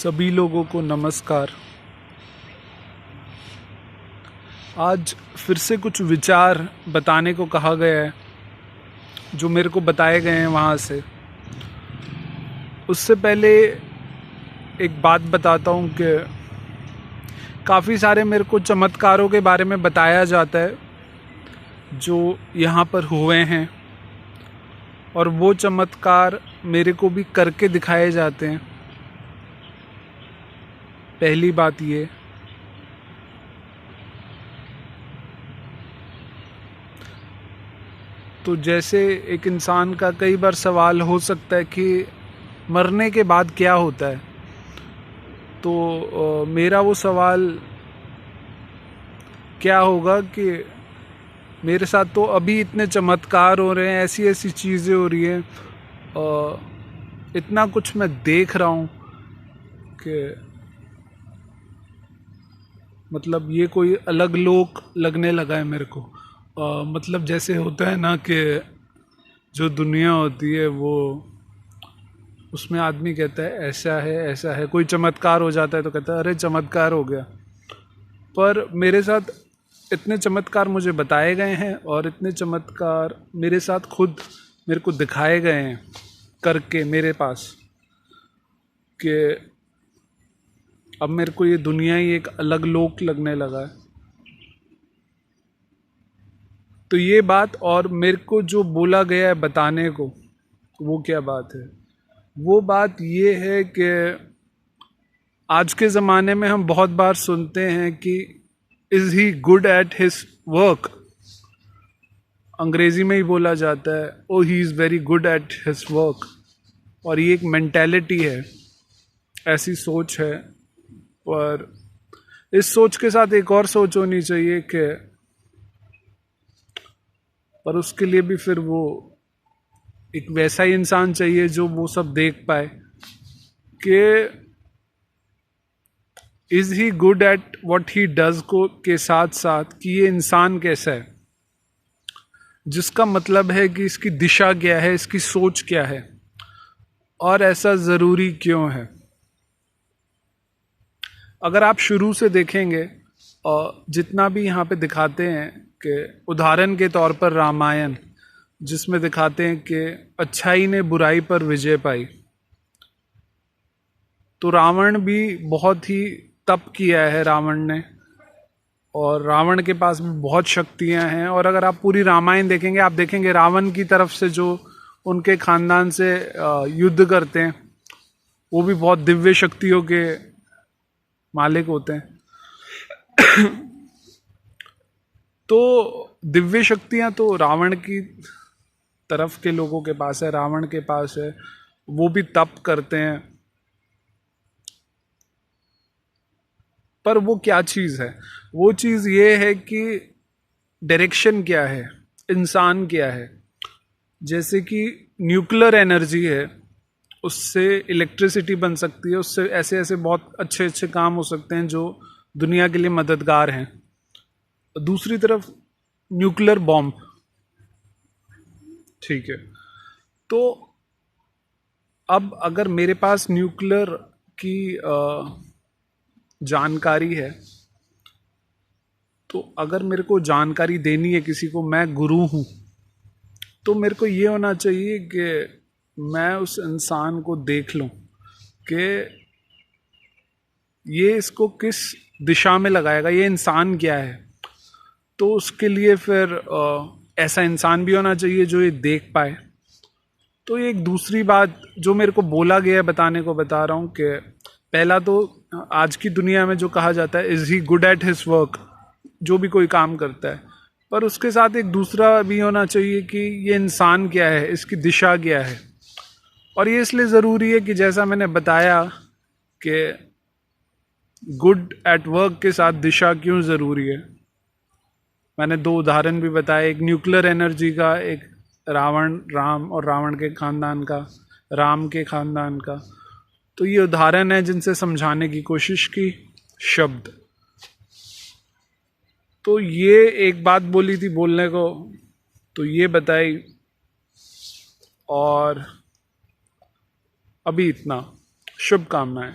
सभी लोगों को नमस्कार। आज फिर से कुछ विचार बताने को कहा गया है जो मेरे को बताए गए हैं वहाँ से। उससे पहले एक बात बताता हूँ कि काफ़ी सारे मेरे को चमत्कारों के बारे में बताया जाता है जो यहाँ पर हुए हैं, और वो चमत्कार मेरे को भी करके दिखाए जाते हैं। पहली बात ये, तो जैसे एक इंसान का कई बार सवाल हो सकता है कि मरने के बाद क्या होता है, तो मेरा वो सवाल क्या होगा कि मेरे साथ तो अभी इतने चमत्कार हो रहे हैं, ऐसी ऐसी चीज़ें हो रही हैं, इतना कुछ मैं देख रहा हूँ कि मतलब ये कोई अलग लोक लगने लगा है मेरे को। मतलब जैसे होता है ना कि जो दुनिया होती है वो, उसमें आदमी कहता है ऐसा है, कोई चमत्कार हो जाता है तो कहता है अरे चमत्कार हो गया। पर मेरे साथ इतने चमत्कार मुझे बताए गए हैं और इतने चमत्कार मेरे साथ खुद मेरे को दिखाए गए हैं करके मेरे पास, कि अब मेरे को ये दुनिया ही एक अलग लोक लगने लगा है। तो ये बात, और मेरे को जो बोला गया है बताने को, वो क्या बात है? वो बात ये है कि आज के ज़माने में हम बहुत बार सुनते हैं कि is he good at his work. अंग्रेज़ी में ही बोला जाता है oh he is very good at his work. और ये एक मेंटेलिटी है, ऐसी सोच है। पर इस सोच के साथ एक और सोच होनी चाहिए कि पर उसके लिए भी फिर वो एक वैसा ही इंसान चाहिए जो वो सब देख पाए कि is he good at what he does को के साथ साथ कि ये इंसान कैसा है, जिसका मतलब है कि इसकी दिशा क्या है, इसकी सोच क्या है, और ऐसा ज़रूरी क्यों है। अगर आप शुरू से देखेंगे और जितना भी यहाँ पे दिखाते हैं कि उदाहरण के तौर पर रामायण, जिसमें दिखाते हैं कि अच्छाई ने बुराई पर विजय पाई, तो रावण भी बहुत ही तप किया है रावण ने, और रावण के पास भी बहुत शक्तियां हैं। और अगर आप पूरी रामायण देखेंगे, आप देखेंगे रावण की तरफ से जो उनके खानदान से युद्ध करते हैं वो भी बहुत दिव्य शक्तियों के मालिक होते हैं। तो दिव्य शक्तियां तो रावण की तरफ के लोगों के पास है, रावण के पास है, वो भी तप करते हैं। पर वो क्या चीज़ है? वो चीज़ ये है कि डायरेक्शन क्या है, इंसान क्या है। जैसे कि न्यूक्लियर एनर्जी है, उससे इलेक्ट्रिसिटी बन सकती है, उससे ऐसे ऐसे बहुत अच्छे अच्छे काम हो सकते हैं जो दुनिया के लिए मददगार हैं। दूसरी तरफ न्यूक्लियर बॉम्ब, ठीक है। तो अब अगर मेरे पास न्यूक्लियर की जानकारी है, तो अगर मेरे को जानकारी देनी है किसी को, मैं गुरु हूँ, तो मेरे को ये होना चाहिए कि मैं उस इंसान को देख लूँ कि ये इसको किस दिशा में लगाएगा, ये इंसान क्या है। तो उसके लिए फिर ऐसा इंसान भी होना चाहिए जो ये देख पाए। तो ये एक दूसरी बात जो मेरे को बोला गया है बताने को बता रहा हूँ कि पहला तो आज की दुनिया में जो कहा जाता है is he good at his work, जो भी कोई काम करता है, पर उसके साथ एक दूसरा भी होना चाहिए कि ये इंसान क्या है, इसकी दिशा क्या है। और ये इसलिए ज़रूरी है कि जैसा मैंने बताया कि गुड एट वर्क के साथ दिशा क्यों ज़रूरी है। मैंने दो उदाहरण भी बताए, एक न्यूक्लियर एनर्जी का, एक राम और रावण के खानदान का, राम के खानदान का। तो ये उदाहरण है जिनसे समझाने की कोशिश की शब्द। तो ये एक बात बोली थी बोलने को, तो ये बताई, और अभी इतना। शुभकामनाएं।